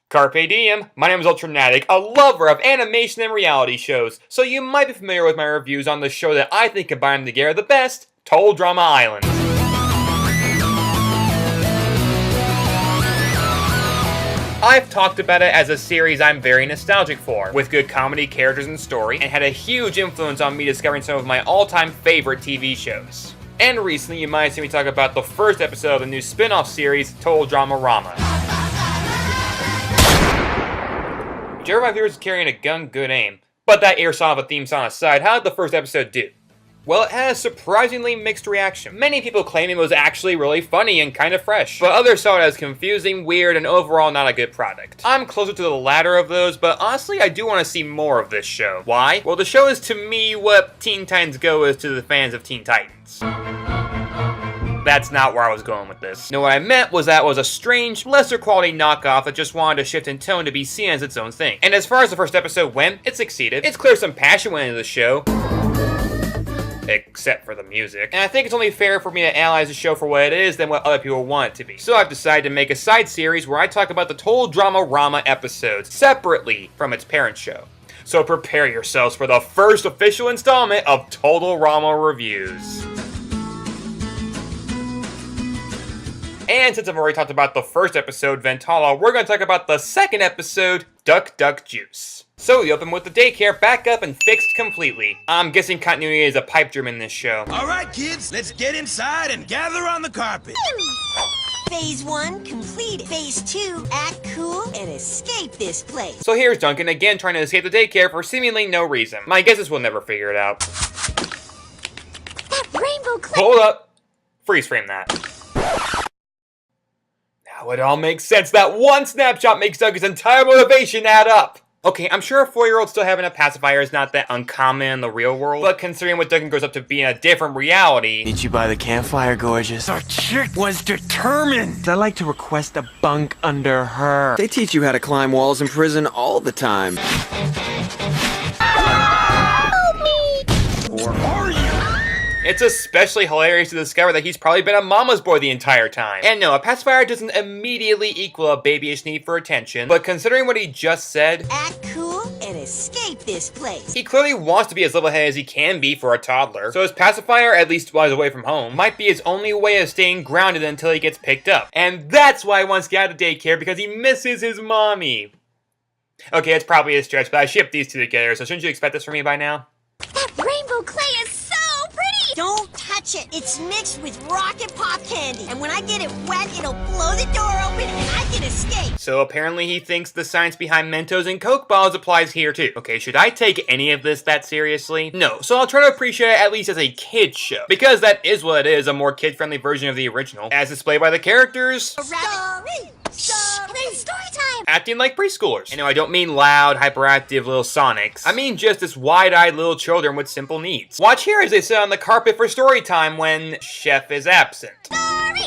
Carpe diem, my name is Ultranatic, a lover of animation and reality shows, so you might be familiar with my reviews on the show that I think combine together the best, Total Drama Island. I've talked about it as a series I'm very nostalgic for, with good comedy, characters, and story, and had a huge influence on me discovering some of my all-time favorite TV shows. And recently you might have seen me talk about the first episode of the new spin-off series, Total DramaRama. Jeremiah viewers is carrying a gun, good aim. But that air song of a theme song aside, how did the first episode do? Well, it had a surprisingly mixed reaction. Many people claim it was actually really funny and kind of fresh, but others saw it as confusing, weird, and overall not a good product. I'm closer to the latter of those, but honestly I do want to see more of this show. Why? Well, the show is to me what Teen Titans Go is to the fans of Teen Titans. That's not where I was going with this. No, what I meant was that it was a strange, lesser quality knockoff that just wanted to shift in tone to be seen as its own thing. And as far as the first episode went, it succeeded. It's clear some passion went into the show. Except for the music. And I think it's only fair for me to analyze the show for what it is than what other people want it to be. So I've decided to make a side series where I talk about the Total DramaRama episodes separately from its parent show. So prepare yourselves for the first official installment of Total Rama Reviews. And since I've already talked about the first episode, Ventala, we're going to talk about the second episode, Duck Duck Juice. So we open with the daycare back up and fixed completely. I'm guessing continuity is a pipe dream in this show. Alright kids, let's get inside and gather on the carpet. Phase 1 completed. Phase 2, act cool and escape this place. So here's Duncan again trying to escape the daycare for seemingly no reason. My guess is we'll never figure it out. That rainbow clip. Hold up. Freeze frame that. Now it all makes sense. That one snapshot makes Duncan's entire motivation add up. Okay, I'm sure a 4-year-old still having a pacifier is not that uncommon in the real world, but considering what Duncan grows up to be in a different reality... Meet you by the campfire, gorgeous. Our chick was determined! I like to request a bunk under her. They teach you how to climb walls in prison all the time. Help me! Or are you? It's especially hilarious to discover that he's probably been a mama's boy the entire time. And no, a pacifier doesn't immediately equal a babyish need for attention, but considering what he just said... Act cool and escape this place. He clearly wants to be as level-headed as he can be for a toddler, so his pacifier, at least while he's away from home, might be his only way of staying grounded until he gets picked up. And that's why he wants to get out of daycare, because he misses his mommy. Okay, it's probably a stretch, but I shipped these two together, so shouldn't you expect this from me by now? That rainbow clay is so pretty! Don't touch it. It's mixed with rocket pop candy. And when I get it wet, it'll blow the door open and I can escape. So apparently he thinks the science behind Mentos and Coke balls applies here too. Okay, should I take any of this that seriously? No, so I'll try to appreciate it at least as a kid's show. Because that is what it is, a more kid-friendly version of the original. As displayed by the characters... Story time! Acting like preschoolers. I know I don't mean loud, hyperactive little Sonics. I mean just as wide-eyed little children with simple needs. Watch here as they sit on the carpet for story time when Chef is absent. Story!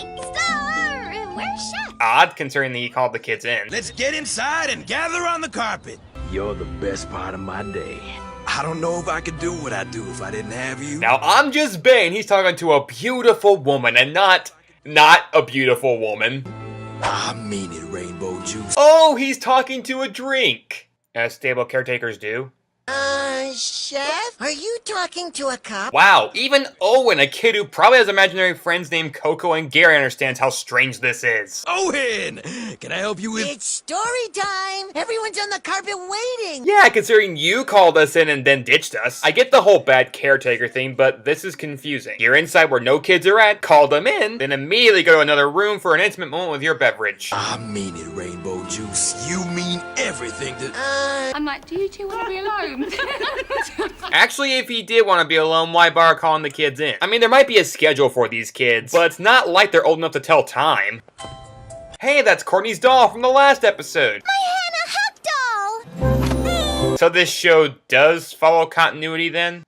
Where's Chef? Odd, considering that he called the kids in. Let's get inside and gather on the carpet. You're the best part of my day. I don't know if I could do what I do if I didn't have you. Now I'm just Bane, he's talking to a beautiful woman and not a beautiful woman. I mean it, Rainbow Juice. Oh, he's talking to a drink. As stable caretakers do. Chef? Are you talking to a cop? Wow, even Owen, a kid who probably has imaginary friends named Coco and Gary, understands how strange this is. Owen! Can I help you with... It's story time! Everyone's on the carpet waiting! Yeah, considering you called us in and then ditched us. I get the whole bad caretaker thing, but this is confusing. You're inside where no kids are at, call them in, then immediately go to another room for an intimate moment with your beverage. I mean it, Rainbow Juice. You mean everything to... I'm like, do you two want to be alone? Actually, if he did want to be alone, why bother calling the kids in? I mean, there might be a schedule for these kids, but it's not like they're old enough to tell time. Hey, that's Courtney's doll from the last episode. My Hannah Hug doll! So this show does follow continuity then?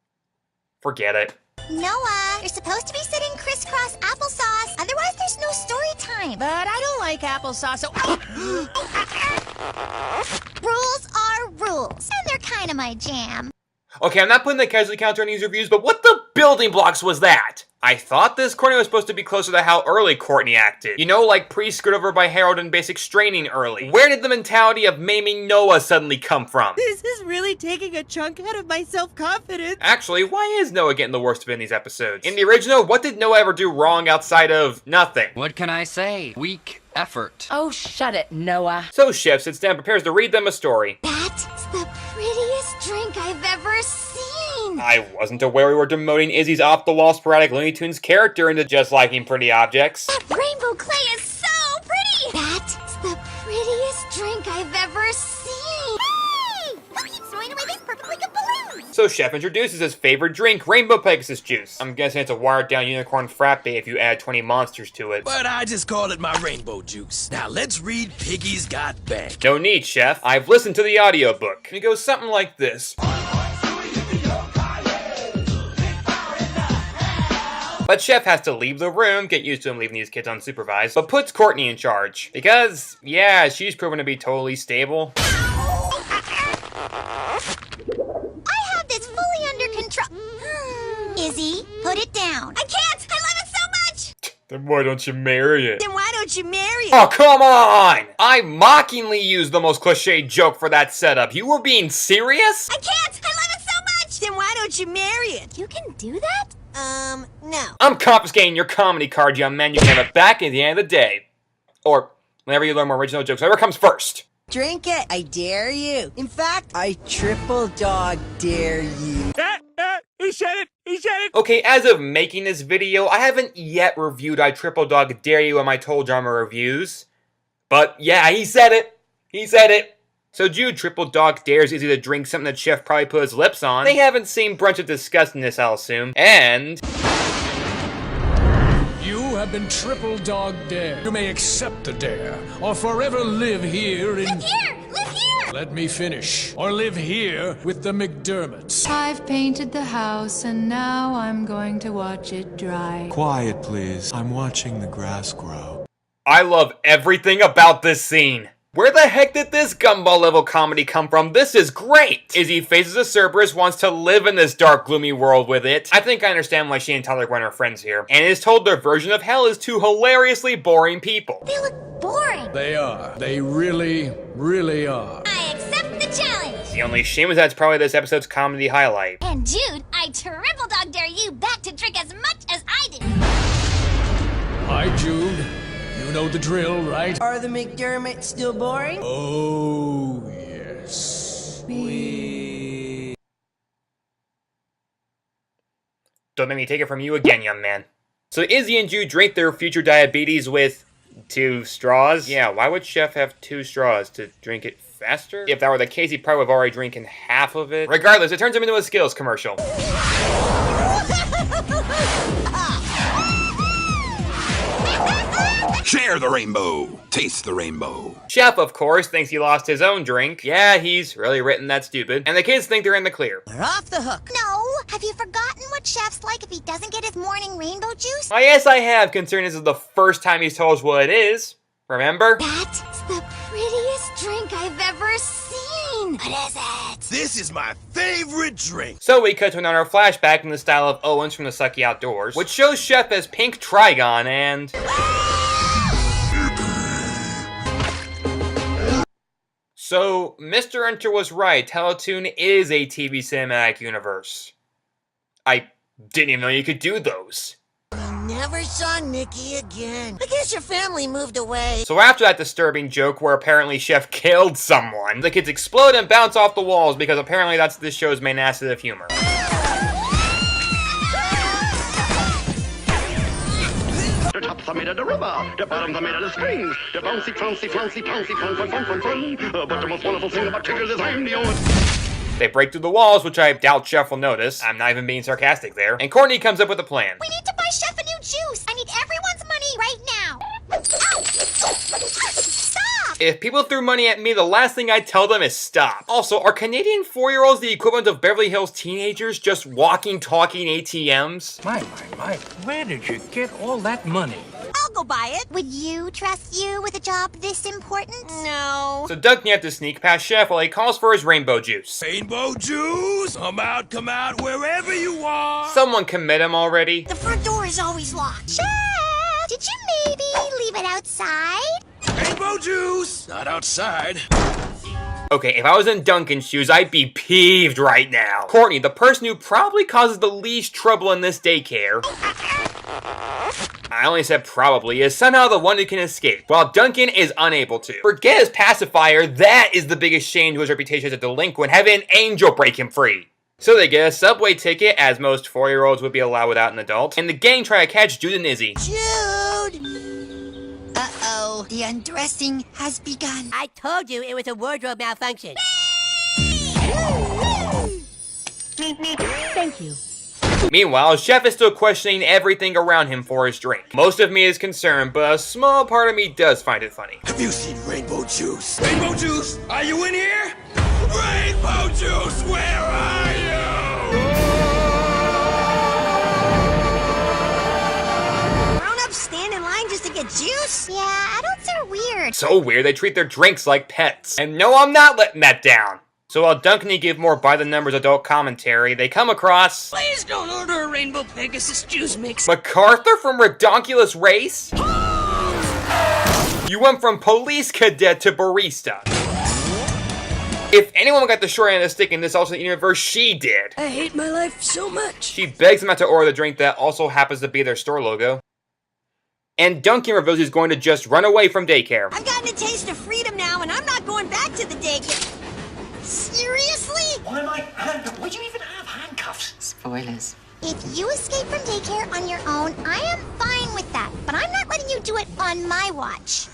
Forget it. Noah, you're supposed to be sitting crisscross applesauce. Otherwise, there's no story time. But I don't like applesauce, so... Rules are rules, and they're kind of my jam. Okay, I'm not putting the casualty counter on these reviews, but what the building blocks was that? I thought this Courtney was supposed to be closer to how early Courtney acted. You know, like pre-screwed over by Harold and basic straining early. Where did the mentality of maiming Noah suddenly come from? This is really taking a chunk out of my self-confidence. Actually, why is Noah getting the worst of it in these episodes? In the original, what did Noah ever do wrong outside of nothing? What can I say? Weak effort. Oh, shut it, Noah. So Chef sits down and prepares to read them a story. That's the prettiest drink I've ever seen. I wasn't aware we were demoting Izzy's off-the-wall sporadic Looney Tunes character into just liking pretty objects. That rainbow clay is so pretty. That's the prettiest drink I've ever seen. Who keeps throwing away this perfectly good balloon? So Chef introduces his favorite drink, Rainbow Pegasus Juice. I'm guessing it's a watered-down unicorn frappe if you add 20 monsters to it. But I just call it my rainbow juice. Now let's read Piggy's Got Bank. No need, Chef. I've listened to the audiobook. It goes something like this. But Chef has to leave the room, get used to him leaving these kids unsupervised, but puts Courtney in charge. Because, yeah, she's proven to be totally stable. I have this fully under control. Izzy, put it down. I can't! I love it so much! Then why don't you marry it? Then why don't you marry it? Oh, come on! I mockingly used the most cliched joke for that setup. You were being serious? I can't! I love it so much! Then why don't you marry it? You can do that? No. I'm confiscating your comedy card, young man. You can have it back at the end of the day. Or whenever you learn more original jokes, whatever comes first. Drink it. I dare you. In fact, I triple dog dare you. He said it! He said it! Okay, as of making this video, I haven't yet reviewed I Triple Dog Dare You in my Total Drama reviews. But yeah, he said it! He said it! So Jude Triple Dog dares Izzy to drink something that Chef probably put his lips on. They haven't seen Brunch of Disgustingness, I'll assume. And You have been triple dog dared. You may accept the dare, or forever live here in... Live here! Live here! Let me finish. Or live here with the McDermotts. I've painted the house and now I'm going to watch it dry. Quiet, please. I'm watching the grass grow. I love everything about this scene. Where the heck did this gumball level comedy come from? This is great! Izzy faces a Cerberus, wants to live in this dark, gloomy world with it. I think I understand why she and Tyler Gwen are friends here. And is told their version of hell is two hilariously boring people. They look boring. They are. They really, really are. I accept the challenge. The only shame is that it's probably this episode's comedy highlight. And Jude, I triple dog dare you back to drink as much as I did. Hi, Jude. You know the drill, right? Are the McDermotts still boring? Oh, yes. Don't make me take it from you again, young man. So Izzy and Jude drink their future diabetes with 2 straws? Yeah, why would Chef have 2 straws? To drink it faster? If that were the case, he probably would have already drinking half of it. Regardless, it turns him into a Skittles commercial. Share the rainbow. Taste the rainbow. Chef, of course, thinks he lost his own drink. Yeah, he's really written that stupid. And the kids think they're in the clear. We're off the hook. No, have you forgotten what Chef's like if he doesn't get his morning rainbow juice? Oh, yes, I have, considering this is the first time he's told us what it is. Remember? That's the prettiest drink I've ever seen. What is it? This is my favorite drink. So we cut to another flashback in the style of Owens from the Sucky Outdoors, which shows Chef as Pink Trigon and... So, Mr. Enter was right. Teletoon is a TV cinematic universe. I didn't even know you could do those. Never saw Nikki again. I guess your family moved away. So after that disturbing joke where apparently Chef killed someone, the kids explode and bounce off the walls because apparently that's this show's main asset of humor. The tops are made of the rubber, the bottoms are made of the strings, the bouncy, flouncy, flouncy, pouncy, fun, fun, fun, fun, fun. But the most wonderful thing about chickens is I'm the only... They break through the walls, which I doubt Chef will notice. I'm not even being sarcastic there. And Courtney comes up with a plan. We need to buy Chef a new juice. I need everyone's money right now. Ow! Stop! If people threw money at me, the last thing I'd tell them is stop. Also, are Canadian 4-year-olds the equivalent of Beverly Hills teenagers just walking, talking ATMs? My, where did you get all that money? I'll I'll go buy it. Would you trust you with a job this important? No. So Duncan have to sneak past Chef while he calls for his rainbow juice. Rainbow juice? Come out, wherever you are. Someone commit him already. The front door is always locked. Chef, did you maybe leave it outside? Rainbow juice! Not outside. Okay, if I was in Duncan's shoes, I'd be peeved right now. Courtney, the person who probably causes the least trouble in this daycare, I only said probably, is somehow the one who can escape, while Duncan is unable to. Forget his pacifier, that is the biggest shame to his reputation as a delinquent, having an angel break him free. So they get a subway ticket, as most 4-year-olds would be allowed without an adult, and the gang try to catch Jude and Izzy. Jude! Uh-oh, the undressing has begun. I told you it was a wardrobe malfunction. Thank you. Meanwhile, Chef is still questioning everything around him for his drink. Most of me is concerned, but a small part of me does find it funny. Have you seen Rainbow Juice? Rainbow Juice, are you in here? Rainbow Juice, where are you? Grown-ups stand in line just to get juice? Yeah, adults are weird. So weird, they treat their drinks like pets. And no, I'm not letting that down. So while Duncan and give more by-the-numbers adult commentary, they come across... Please don't order a Rainbow Pegasus juice mix. MacArthur from Redonkulous Race? You went from police cadet to barista. If anyone got the short end of the stick in this alternate universe, she did. I hate my life so much. She begs them not to order the drink that also happens to be their store logo. And Duncan reveals he's going to just run away from daycare. I've gotten a taste of freedom now, and I'm not going back to the daycare. Seriously? Why am I handcuffed? Why do you even have handcuffs? Spoilers. If you escape from daycare on your own, I am fine with that. But I'm not letting you do it on my watch.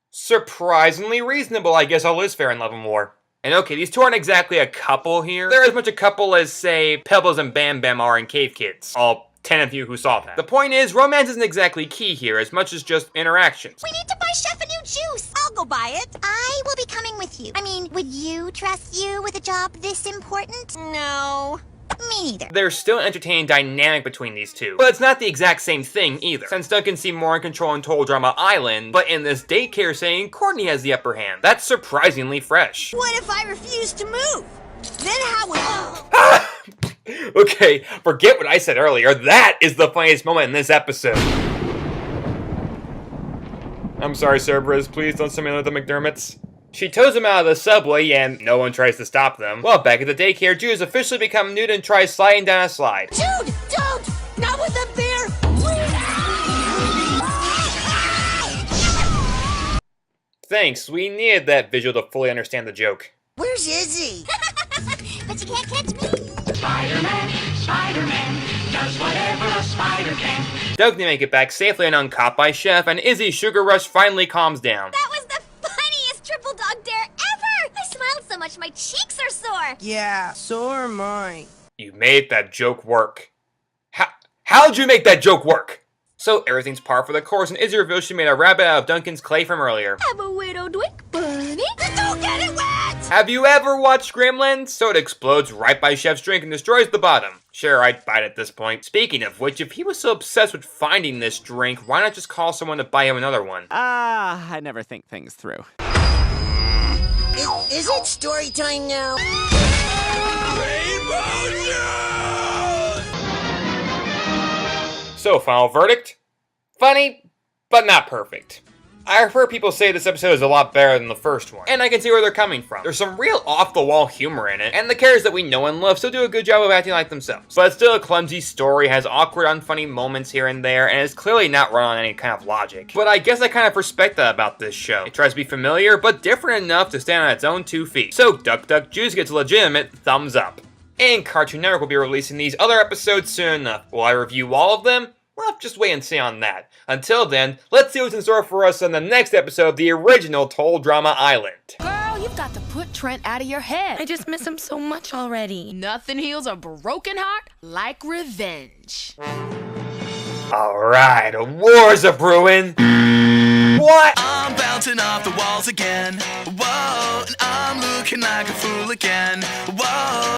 Surprisingly reasonable, I guess all is fair in Love and War. And okay, these two aren't exactly a couple here. They're as much a couple as, say, Pebbles and Bam Bam are in Cave Kids. All 10 of you who saw that. The point is, romance isn't exactly key here, as much as just interactions. We need to buy Chef a new juice. I'll go buy it. I will be coming with you. I mean, would you trust you with a job this important? No. Me neither. There's still an entertaining dynamic between these two, but it's not the exact same thing either, since Duncan seemed more in control in Total Drama Island, but in this daycare setting, Courtney has the upper hand. That's surprisingly fresh. What if I refuse to move? Then how would... Okay, forget what I said earlier. That is the funniest moment in this episode. I'm sorry, Cerberus. Please don't send me with the McDermotts. She tows him out of the subway, and no one tries to stop them. Well, back at the daycare, Jude has officially become nude and tries sliding down a slide. Jude, don't! Not with a bear! Thanks, we needed that visual to fully understand the joke. Where's Izzy? But you can't catch me. Spider-Man, Spider-Man, does whatever a spider can. Doug can make it back safely and uncaught by Chef, and Izzy's sugar rush finally calms down. That was the funniest triple dog dare ever! I smiled so much my cheeks are sore. Yeah, so are mine. You made that joke work. How'd you make that joke work? So everything's par for the course, and Izzy reveals she made a rabbit out of Duncan's clay from earlier. Have a widow drink, bunny. Don't get it wet! Have you ever watched Gremlins? So it explodes right by Chef's drink and destroys the bottom. Sure, I'd bite at this point. Speaking of which, if he was so obsessed with finding this drink, why not just call someone to buy him another one? I never think things through. Is it story time now? Rainbow Juice! So, final verdict? Funny, but not perfect. I've heard people say this episode is a lot better than the first one, and I can see where they're coming from. There's some real off-the-wall humor in it, and the characters that we know and love still do a good job of acting like themselves. But it's still a clumsy story, has awkward, unfunny moments here and there, and is clearly not run on any kind of logic. But I guess I kind of respect that about this show. It tries to be familiar, but different enough to stand on its own 2 feet. So Duck Duck Juice gets a legitimate thumbs up. And Cartoon Network will be releasing these other episodes soon enough. Will I review all of them? We'll have to just wait and see on that. Until then, let's see what's in store for us on the next episode of the original Total Drama Island. Girl, you've got to put Trent out of your head. I just miss him so much already. Nothing heals a broken heart like revenge. Alright, a war's a-brewing. What? I'm bouncing off the walls again. Whoa, and I'm looking like a fool again. Whoa.